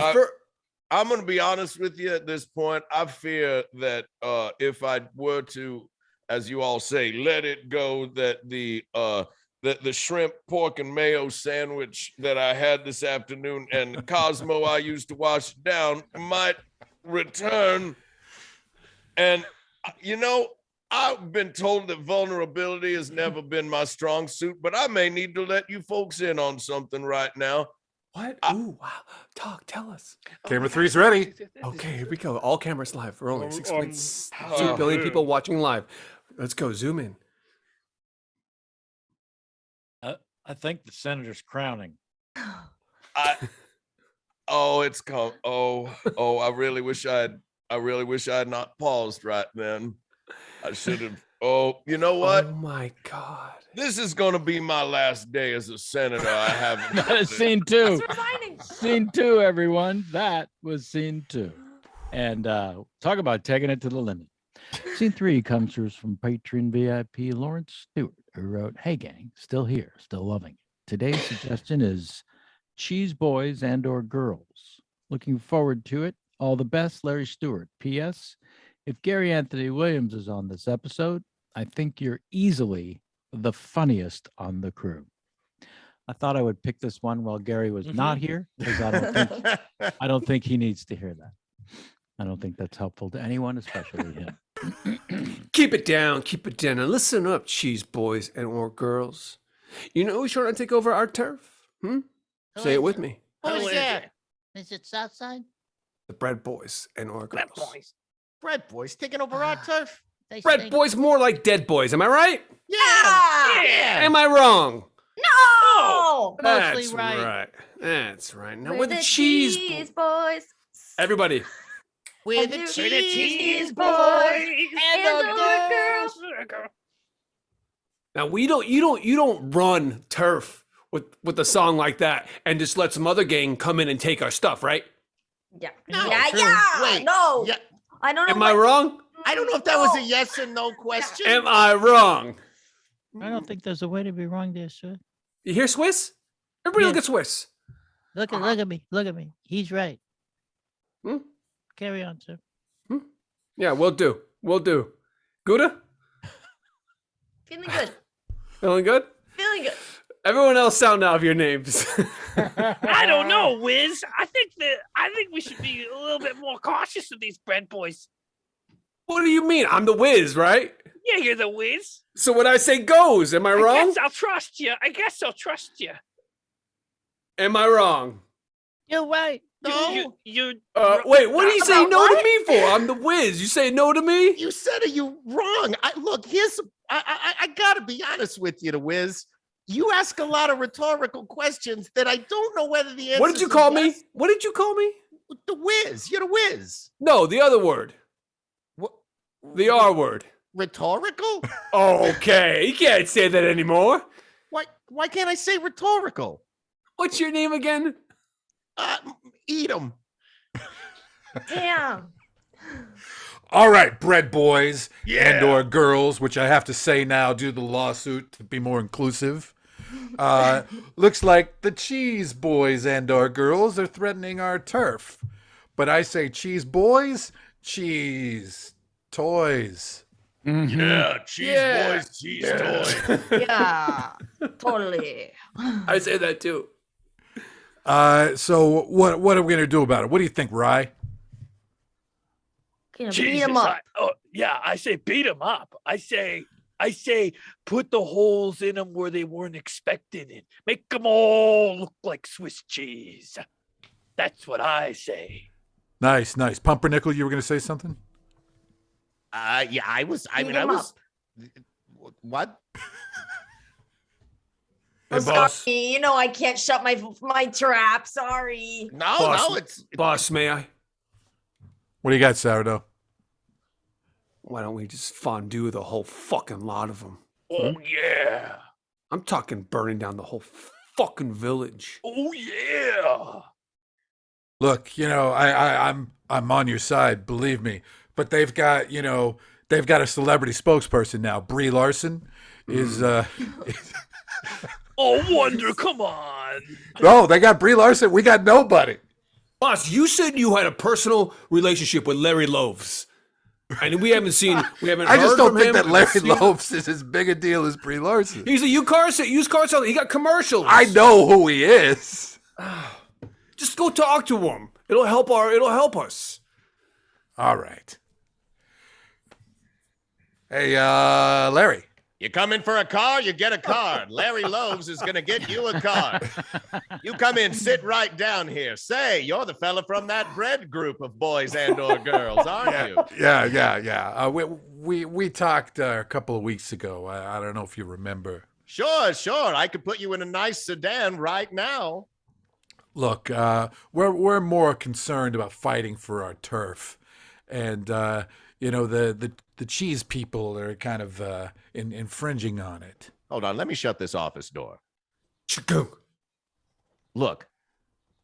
I'm going to be honest with you at this point. I fear that if I were to, as you all say, let it go, that the shrimp, pork, and mayo sandwich that I had this afternoon and Cosmo I used to wash down might return. And, I've been told that vulnerability has never been my strong suit, but I may need to let you folks in on something right now. what? Ooh, wow. Tell us. Camera 3's ready. Okay, here we go. All cameras live. We're only 6.2 oh, billion yeah. people watching live. Let's go. Zoom in. I think the senator's crowning. It's come. I really wish I had not paused right then. I should have. Oh, you know what? Oh my God. This is gonna be my last day as a senator. I haven't. That is scene 2. He's resigning. Scene 2, everyone. That was scene 2. And talk about taking it to the limit. Scene 3 comes to us from patron VIP Lawrence Stewart, who wrote, "Hey gang, still here, still loving it. Today's suggestion is cheese boys and or girls. Looking forward to it. All the best, Larry Stewart. P.S. If Gary Anthony Williams is on this episode, I think you're easily the funniest on the crew." I thought I would pick this one while Gary was not here because I don't think he needs to hear that. I don't think that's helpful to anyone, especially him. Keep it down. And listen up, cheese boys and or girls. You know who's trying to take over our turf? Say it with me. Who's that? Is it Southside? The bread boys and or girls. Bread boys taking over our turf. They Bread stink. boys more like dead boys. Am I right? Yeah. Am I wrong? No. Mostly That's right. That's right. Now We're we're the cheese. boys. Everybody. We're the cheese boys. And the girls. Now you don't run turf with a song like that and just let some other gang come in and take our stuff, right? Yeah. No, yeah. true. Yeah. Wait, No. yeah. I don't know. Am I wrong? I don't know if that was a yes or no question. Am I wrong? I don't think there's a way to be wrong there, sir. You hear Swiss? Everybody Yeah. look at Swiss. Look at me. Look at me. He's right. Hmm? Carry on, sir. Yeah, we'll do. We'll do. Gouda? Feeling good. Feeling good? Feeling good. Everyone else sound out of your names. I don't know, Wiz. I think we should be a little bit more cautious of these bread boys. What do you mean? I'm the whiz, right? Yeah, you're the Wiz. So what I say goes. Am I I wrong? guess I'll trust you. Am I wrong? You're right. No, You Wait, what do you say About no to what? me for? I'm the whiz. You say no to me? you said it. You wrong. I gotta be honest with you, the Wiz. You ask a lot of rhetorical questions that I don't know whether the answer. What did you call me? What did you call me? The Wiz. You're the Wiz. No, the other word. What? The R word. Rhetorical? Okay, you can't say that anymore. Why can't I say rhetorical? What's your name again? Eat 'em. Damn. All right, bread boys Yeah. and or girls, which I have to say now due to the lawsuit to be more inclusive. Looks like the cheese boys and or girls are threatening our turf. But I say cheese boys, cheese toys. Mhm. Yeah, cheese Yeah. boys, cheese toys. Yeah. Totally. I say that too. So what are we gonna do about it? What do you think, Rye? Beat Jesus, him up. I say beat him up. I say put the holes in them where they weren't expected and make them all look like Swiss cheese. That's what I say. Nice. Pumpernickel, you were gonna say something? Yeah, I was. I Beat mean, I him was. What? Hey, I'm boss. sorry. You know I can't shut my trap. Sorry. No, Boss. no, it's. Boss, may I? What do you got, Sourdough? Why don't we just fondue the whole fucking lot of them? Oh yeah. I'm talking burning down the whole fucking village. Oh yeah. Look, I'm on your side, believe me. But they've got a celebrity spokesperson now. Brie Larson is Oh wonder, come on. Oh, they got Brie Larson. We got nobody. Boss, you said you had a personal relationship with Larry Loaves. And we haven't I just heard don't from think him. that Larry seen- Loaves is as big a deal as Brie Larson. He's a used car seller. He got commercials. I know who he is. Just go talk to him. It'll help us. All right. Hey, Larry. You come in for a car, you get a card. Larry Loaves is going to get you a card. You come in, sit right down here. Say, you're the fella from that bread group of boys and or girls, aren't you? Yeah. We talked a couple of weeks ago. I don't know if you remember. Sure. I could put you in a nice sedan right now. Look, we're more concerned about fighting for our turf, and the cheese people are kind of infringing on it. Hold on, let me shut this office door. Chugoo. Look,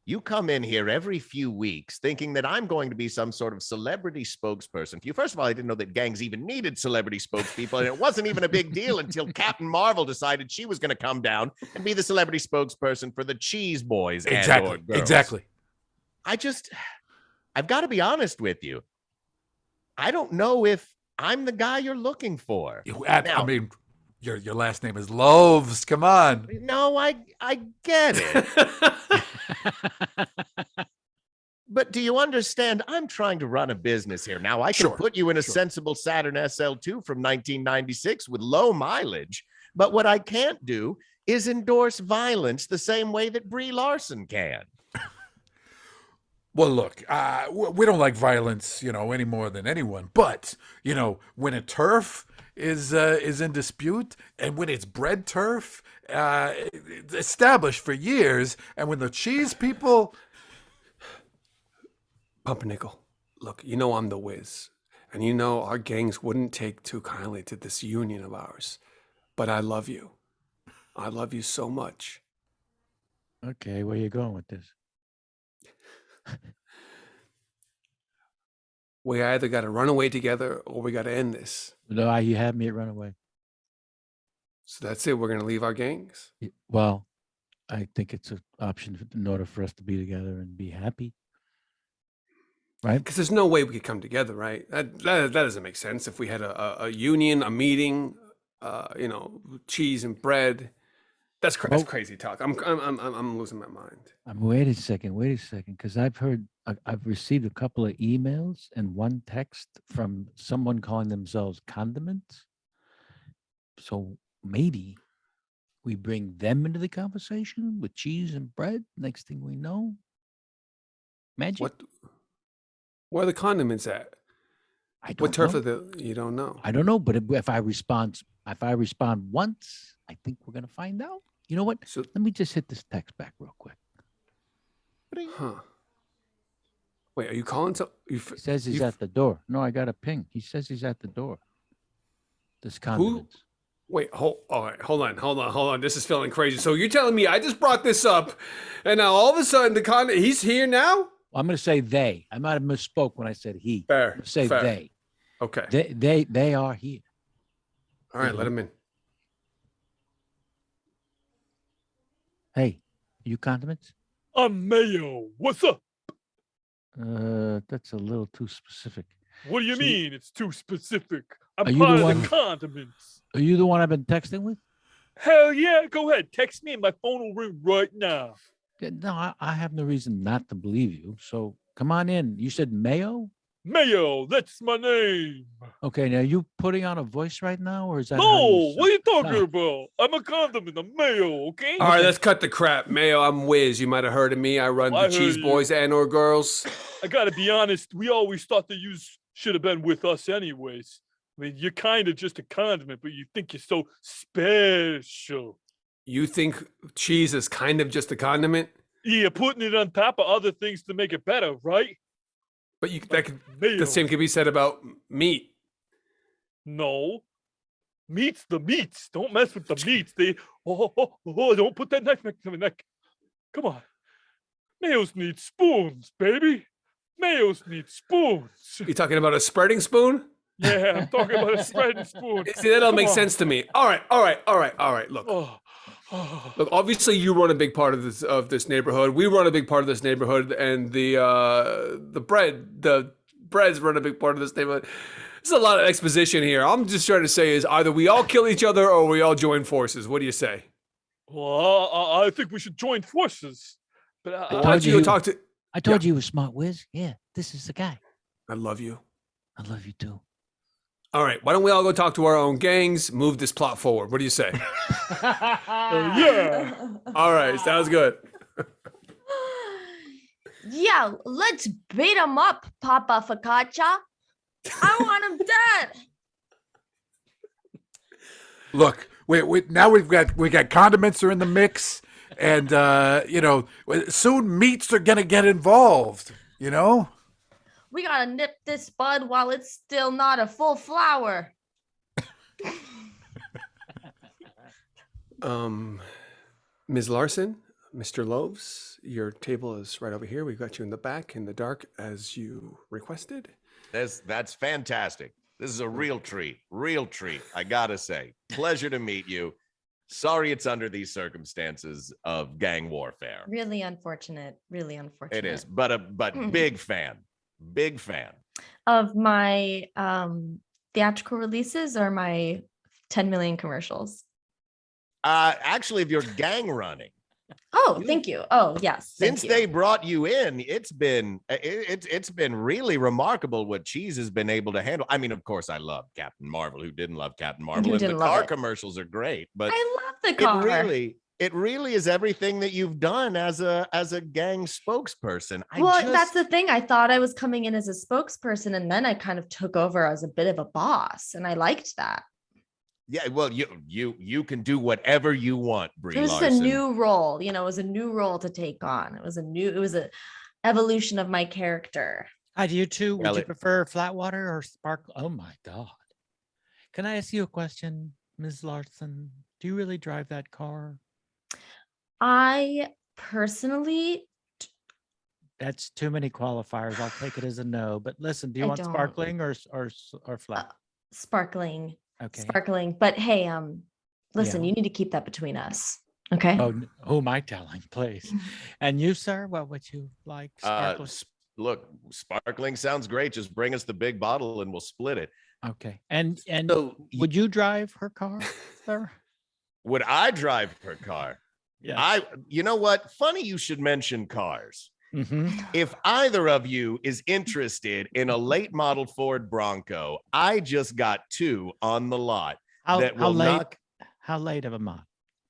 you come in here every few weeks thinking that I'm going to be some sort of celebrity spokesperson for you. First of all, I didn't know that gangs even needed celebrity spokespeople, and it wasn't even a big deal until Captain Marvel decided she was going to come down and be the celebrity spokesperson for the cheese boys and or girls. Exactly. I've got to be honest with you. I don't know if I'm the guy you're looking for. I mean, your last name is Loaves. Come on. No, I get it. But do you understand? I'm trying to run a business here. Now, I can Sure, put you in a sure. sensible Saturn SL2 from 1996 with low mileage. But what I can't do is endorse violence the same way that Brie Larson can. Well, look, we don't like violence, any more than anyone. But when a turf is in dispute, and when it's bred turf, it's established for years, and when the cheese people, Pumpernickel, look, I'm the whiz. And our gangs wouldn't take too kindly to this union of ours. But I love you. I love you so much. Okay, where you going with this? We either got to run away together or we got to end this. No, you had me at runaway. So that's it. We're going to leave our gangs. Well, I think it's an option in order for us to be together and be happy. Right? Because there's no way we could come together, right? That doesn't make sense. If we had a union, a meeting, cheese and bread, that's crazy talk. I'm losing my mind. Wait a second, because I've received a couple of emails and one text from someone calling themselves Condiments. So maybe we bring them into the conversation with cheese and bread. Next thing we know, magic. Where are the condiments at? I don't What turf know. are the? You don't know. I don't know, but if I respond once, I think we're gonna find out. You know what? So, Let me just hit this text back real quick. huh? Wait, are you calling? He says he's at the door. No, I got a ping. He says he's at the door. This Condiments. Wait, all right, hold on. This is feeling crazy. So you're telling me I just brought this up, and now all of a sudden he's here now? Well, I'm going to say they. I might have misspoke when I said he. Fair. Say fair. they. Okay. They are here. All right, let him in. Hey, you Condiments? I'm Mayo. What's up? That's a little too specific. What do you So mean it's too specific? Are I'm you part the of one- the condiments. Are you the one I've been texting with? Hell yeah, go ahead. Text me and my phone will ring right now. Yeah, no, I have no reason not to believe you. So come on in. You said Mayo? Mayo, that's my name. Okay, now you putting on a voice right now, or is that? how No, you what are you talking sound? about? I'm a condiment. I'm Mayo, okay? All right, let's cut the crap. Mayo, I'm Wiz. You might have heard of me. I run I the Cheese heard you. Boys and/or Girls. I gotta be honest, we always thought that you should have been with us anyways. I mean, you're kind of just a condiment, but you think you're so special. You think cheese is kind of just a condiment, Yeah, putting it on top of other things to make it better, right? but Mayo. the same could be said about meat. No. Meat's the meats. Don't mess with the meats. Don't put that knife next to my neck. Come on. Mayos need spoons, baby. Mayos need spoons. You talking about a spreading spoon? Yeah, I'm talking about a spreading spoon. See, that don't Come make on. sense to me. All right. Look, Oh. look. Obviously, you run a big part of this neighborhood. We run a big part of this neighborhood, and the breads run a big part of this neighborhood. There's a lot of exposition here. I'm just trying to say is either we all kill each other or we all join forces. What do you say? Well, I think we should join forces. But I Why told don't you go you- talk to? I told you he was smart, Wiz. Yeah, this is the guy. I love you. I love you too. All right, why don't we all go talk to our own gangs, move this plot forward? What do you say? yeah. All right, sounds good. Yeah, let's beat him up, Papa Focaccia. I want him dead. look, now we got condiments are in the mix, and soon meats are gonna get involved. We gotta nip this bud while it's still not a full flower. Ms. Larson, Mr. Loaves, your table is right over here. We got you in the back in the dark as you requested. That's fantastic. This is a real treat. I gotta say, pleasure to meet you. Sorry, it's under these circumstances of gang warfare. Really unfortunate. Really unfortunate. It is, but big fan. Of my theatrical releases or my 10 million commercials. Actually, if you're gang running, Oh, thank you. Oh, yes. thank since you. they brought you in, it's been really remarkable what Cheese has been able to handle. I mean, of course, I love Captain Marvel. Who didn't love Captain Marvel? Who And the didn't love car it? commercials are great, but I love the car. it really is everything that you've done as a gang spokesperson. That's the thing. I thought I was coming in as a spokesperson, and then I kind of took over as a bit of a boss, and I liked that. Yeah, well, you can do whatever you want, Brie It was Larson. a new role, it was a new role to take on. It was a evolution of my character. Hi, do you two? Would Well, you it- prefer flat water or sparkle? Oh my God. Can I ask you a question, Ms. Larson? Do you really drive that car? I personally, That's too many qualifiers. I'll take it as a no. But listen, do you I want don't. sparkling or flat? sparkling, Okay. sparkling. But hey, listen, Yeah. you need to keep that between us. Okay. Oh, who am I telling, please? And you, sir, what would you like? Sparkling? Look, sparkling sounds great. Just bring us the big bottle and we'll split it. Okay. And So would you drive her car, sir? Would I drive her car? Yeah. You know what? Funny you should mention cars. Mm-hmm. If either of you is interested in a late model Ford Bronco, I just got 2 on the lot that will knock. How late of a month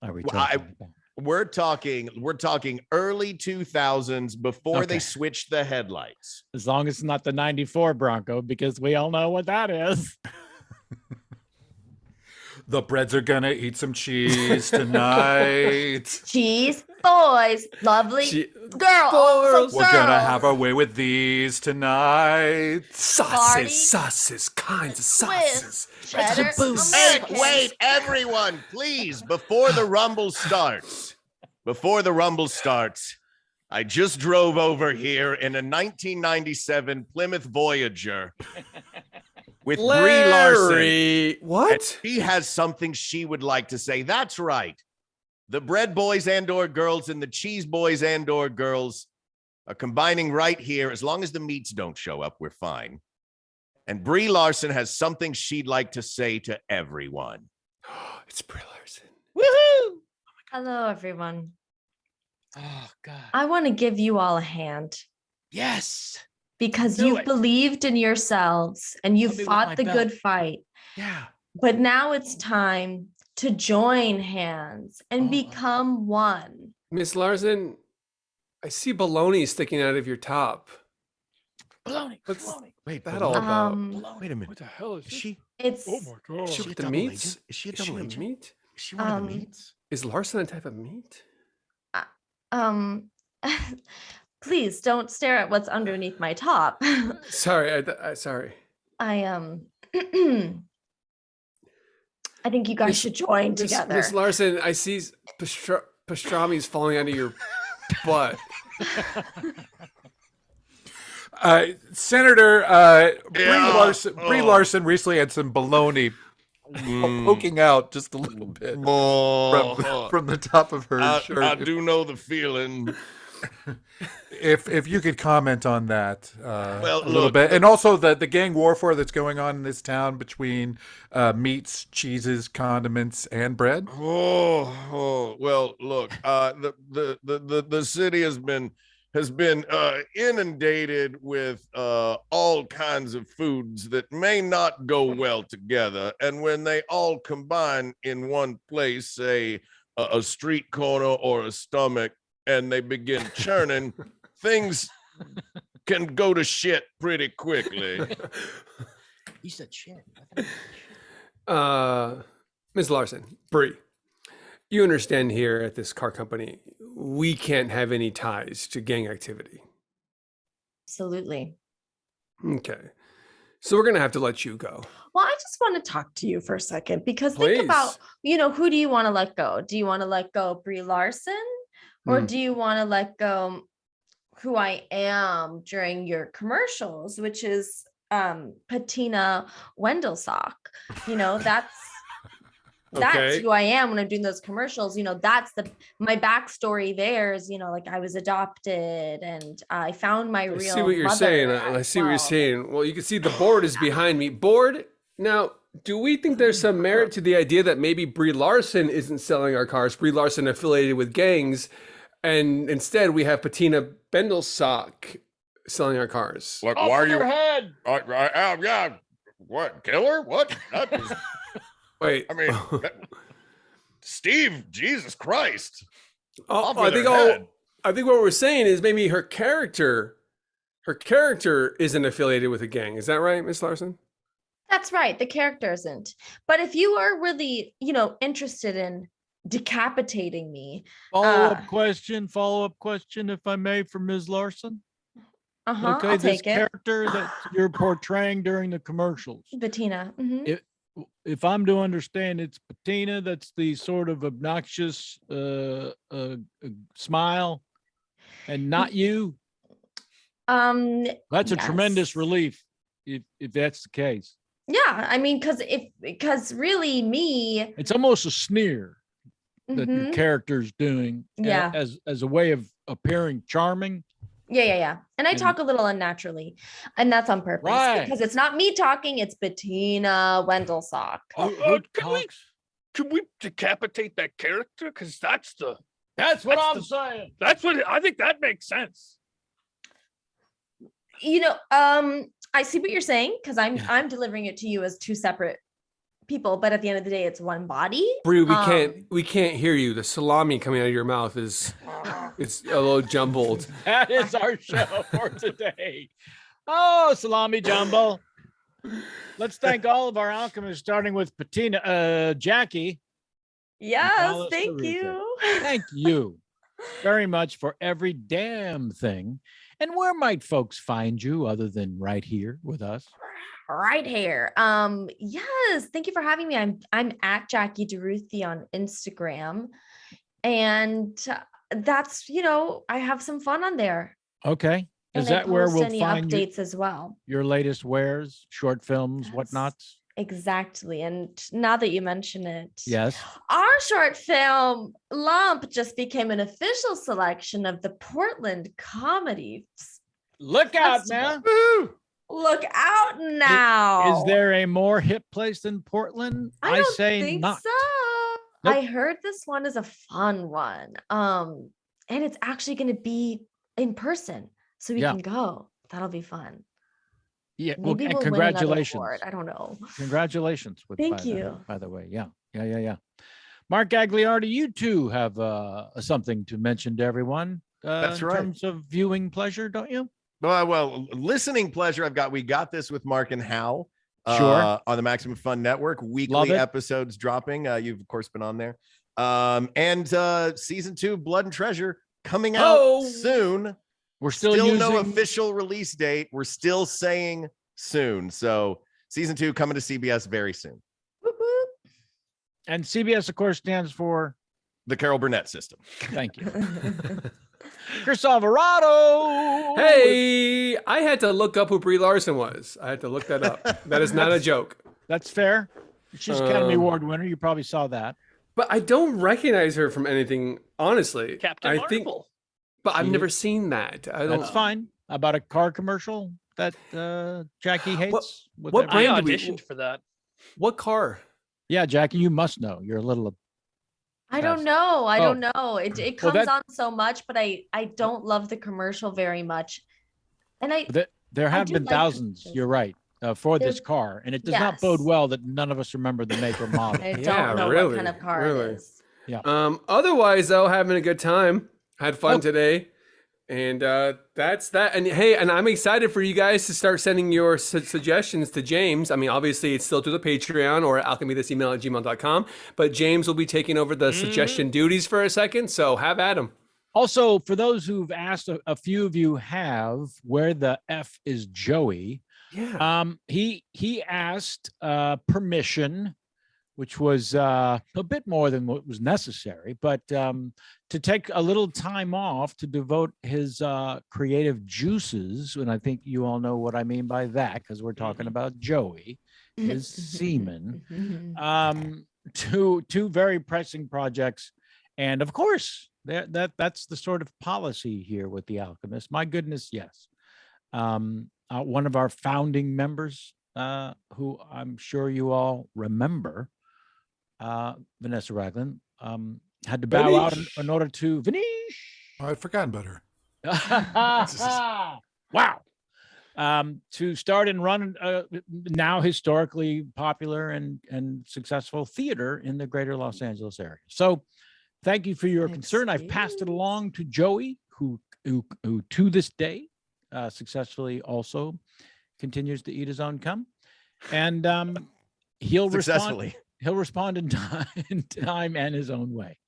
are we Well, talking about? We're talking early 2000s before they Okay. switched the headlights. As long as it's not the 94 Bronco, because we all know what that is. The breads are gonna eat some cheese tonight. Cheese, boys, lovely girl. Girls. We're gonna have our way with these tonight. Party sauces, kinds of sauces. cheddar, Hey, American. wait, everyone, please, before the rumble starts, I just drove over here in a 1997 Plymouth Voyager with Brie Larson. Larry, And what? she has something she would like to say. That's right. The bread boys and/or girls and the cheese boys and/or girls are combining right here. As long as the meats don't show up, we're fine. And Brie Larson has something she'd like to say to everyone. It's Brie Larson. Woohoo! Hello, everyone. Oh, God. I want to give you all a hand Yes. because Do you've it. believed in yourselves and you've Help me with my fought the belt. good fight. Yeah. But now it's time to join hands and Oh. become one. Miss Larson, I see baloney sticking out of your top. Baloney. What's Baloney. Wait, that all about? wait a minute. What the hell is Is this? she? It's Oh my god. Is she With a the double meats? agent? Is she a Is she double a agent? meat? Is she one of the Um, meats? Is Larson a type of meat? please don't stare at what's underneath my top. Sorry, sorry. I I think you guys Miss- should join together. Miss Larson, I see pastrami's falling out of your butt. Senator Brie Yeah. Brie Oh. Larson recently had some baloney poking out just a little bit from the top of her shirt. I do know the feeling. If you could comment on that Well, a little look, bit, and also the gang warfare that's going on in this town between meats, cheeses, condiments, and bread. Well, look, the city has been inundated with all kinds of foods that may not go well together, and when they all combine in one place, say a street corner or a stomach, and they begin churning, things can go to shit pretty quickly. You said shit. Ms. Larson, Bree, you understand here at this car company, we can't have any ties to gang activity. Absolutely. Okay. So we're going to have to let you go. Well, I just want to talk to you for a second because think about, Please. who do you want to let go? Do you want to let go Brie Larson or Hmm. do you want to let go who I am during your commercials, which is Patina Wendelsock? That's Okay. who I am when I'm doing those commercials. That's my backstory there is, like I was adopted and I found my I real see what you're mother saying. I as see what you're well. saying. Well, you can see the board is behind me. Board, now, do we think there's some merit to the idea that maybe Brie Larson isn't selling our cars, Brie Larson affiliated with gangs, and instead we have Patina Bendelsock selling our cars? Look, Off why are with you? your head. Yeah. What? Killer? What? That is, Wait. I mean, Steve, Jesus Christ. Oh, Off I with think her head. I think what we're saying is maybe her character isn't affiliated with a gang. Is that right, Miss Larson? That's right. The character isn't. But if you are really, interested in decapitating me, Follow-up question, if I may, for Ms. Larson. Okay, I'll this take it. character that you're portraying during the commercials. Bettina. Mhm. If I'm to understand, it's Bettina that's the sort of obnoxious smile, and not you. That's a tremendous Yes. relief if that's the case. Yeah, I mean, because really me. It's almost a sneer that your Mhm. character's doing Yeah. as a way of appearing charming. Yeah. And I And- talk a little unnaturally, and that's on purpose Right. because it's not me talking; it's Bettina Wendelsock. Can we decapitate that character? Because that's what that's I'm the- saying. I think that makes sense. I see what you're saying because I'm delivering it to you as two separate people, but at the end of the day, it's one body. Bree, we can't hear you. The salami coming out of your mouth it's a little jumbled. That is our show for today. Oh, salami jumbo. Let's thank all of our alchemists, starting with Bettina, Jackie. Yes, Alice thank Teresa. you. Thank you very much for every damn thing. And where might folks find you other than right here with us? Right here. Yes, thank you for having me. I'm at Jackie DeRuthi on Instagram, and that's I have some fun on there. Okay. Is And I that where post we'll any find updates as well? your latest wares, short films, Yes. whatnots? Exactly. And now that you mention it, Yes. our short film Lump just became an official selection of the Portland Comedy. Look out Festival. now. Look out now. Is there a more hip place than Portland? I don't say think not. so. Nope. I heard this one is a fun one. And it's actually going to be in person, so we Yeah. can go. That'll be fun. Yeah. Maybe and we'll congratulations. win another award. I don't know. Congratulations. Thank by the- you. By the way. Yeah. Mark Gagliardi, you too have something to mention to everyone. That's in right. terms of viewing pleasure, don't you? Well, listening pleasure. We got this with Mark and Hal. Sure. On the Maximum Fun Network, Love weekly it. episodes dropping. You've of course been on there. And season 2, Blood and Treasure, coming out Oh. soon. We're still no using official release date. We're still saying soon. So season 2 coming to CBS very soon. Whoop, whoop. and CBS, of course, stands for The Carol Burnett System. thank you. Chris Alvarado. Hey, I had to look up who Brie Larson was. I had to look that up. That is not a joke. That's fair. She's Academy Um, Award winner. You probably saw that. But I don't recognize her from anything, honestly. Captain I Marvel. think, but I've She never is- seen that. I don't. That's fine. About a car commercial that Jackie hates. with what every- I brand do we- auditioned for that. What car? Yeah, Jackie, you must know. You're a little. I don't Yes. know. I Oh. don't know. It Well, comes that- on so much, but I don't love the commercial very much. And There have do been like the thousands. commercials. You're right. For this There's- car, and it does not bode Yes. well that none of us remember the make or model. I don't Yeah, know really, what kind of car really. it is. Otherwise, though, having a good time. Had fun Oh. today. And that's that. And hey, and I'm excited for you guys to start sending your suggestions to James. I mean, obviously, it's still through the Patreon or alchemythisemail@gmail.com. But James will be taking over the suggestion duties for a second. So have at him. Also, for those who've asked, a few of you have, where the F is Joey? Yeah. He asked permission, which was a bit more than what was necessary, but to take a little time off to devote his creative juices, and I think you all know what I mean by that because we're talking about Joey, his semen, to two very pressing projects, and of course that's the sort of policy here with the Alchemist. My goodness, yes. One of our founding members, who I'm sure you all remember, Vanessa Ragland, had to bow out in order to Vanish. Oh, I'd forgotten about her. Wow. to start and run now historically popular and successful theater in the greater Los Angeles area. So thank you for your concern. I've passed it along to Joey, who to this day successfully also continues to eat his own cum. And he'll Successfully. respond in time and his own way.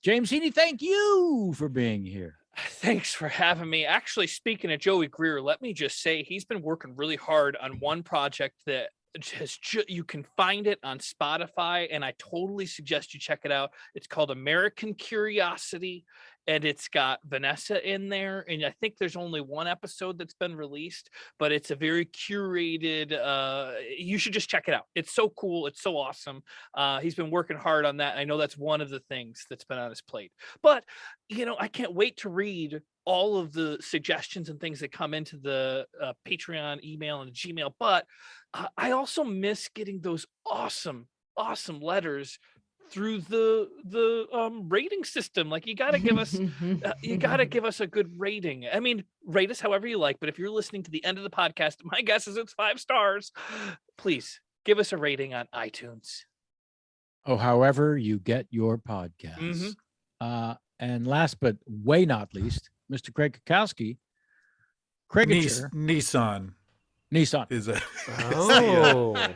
James Heaney, thank you for being here. Thanks for having me. Actually, speaking of Joey Greer, let me just say he's been working really hard on one project that you can find it on Spotify, and I totally suggest you check it out. It's called American Curiosity, and it's got Vanessa in there, and I think there's only one episode that's been released, but it's a very curated, you should just check it out. It's so cool. It's so awesome. He's been working hard on that. I know that's one of the things that's been on his plate, but I can't wait to read all of the suggestions and things that come into the Patreon email and Gmail, but I also miss getting those awesome letters through the rating system. Like, you got to give us a good rating. I mean, rate us however you like, but if you're listening to the end of the podcast, my guess is it's 5 stars. Please give us a rating on iTunes. Oh, however you get your podcasts. And last but way not least, Mr. Craig Kukowski. Nissan is a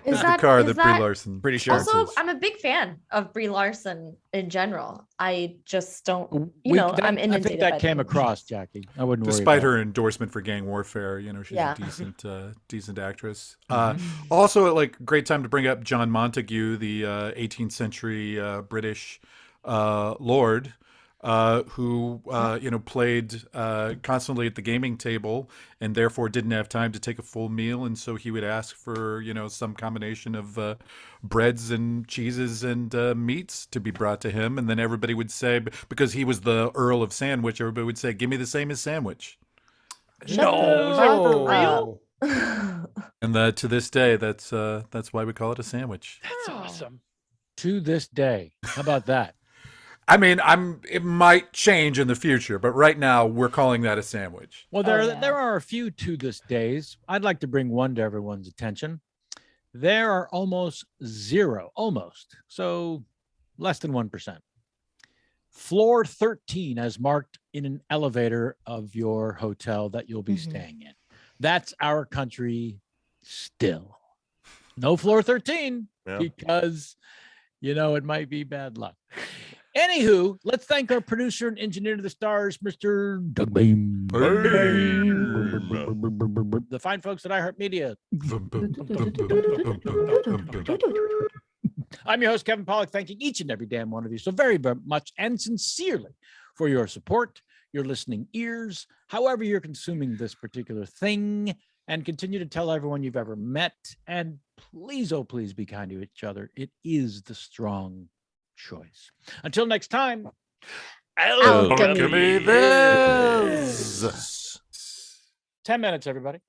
Is the car is that Brie Larson. Pretty sure. Also, I'm a big fan of Brie Larson in general. I just don't, I'm inundated. I think that by came them. across, Jackie. I wouldn't worry Despite about her endorsement for gang warfare, she's Yeah. a decent actress. Also, great time to bring up John Montagu, the 18th century British lord, who played constantly at the gaming table and therefore didn't have time to take a full meal, and so he would ask for some combination of breads and cheeses and meats to be brought to him, and then everybody would say, because he was the Earl of Sandwich, everybody would say, "Give me the same as sandwich." No, is that for real? And to this day, that's why we call it a sandwich. That's awesome. To this day. How about that? I mean, it might change in the future, but right now we're calling that a sandwich. Well, there are a few to this days. I'd like to bring one to everyone's attention. There are almost so less than 1%. Floor 13 as marked in an elevator of your hotel that you'll be staying in. That's our country still. No floor 13 because, it might be bad luck. Anywho, let's thank our producer and engineer to the stars, Mr. Doug Beam. The fine folks at iHeartMedia. I'm your host, Kevin Pollak, thanking each and every damn one of you so very, very much and sincerely for your support, your listening ears, however you're consuming this particular thing, and continue to tell everyone you've ever met. And please, oh, please be kind to each other. It is the strong choice. Until next time. Alchemy. 10 minutes, everybody.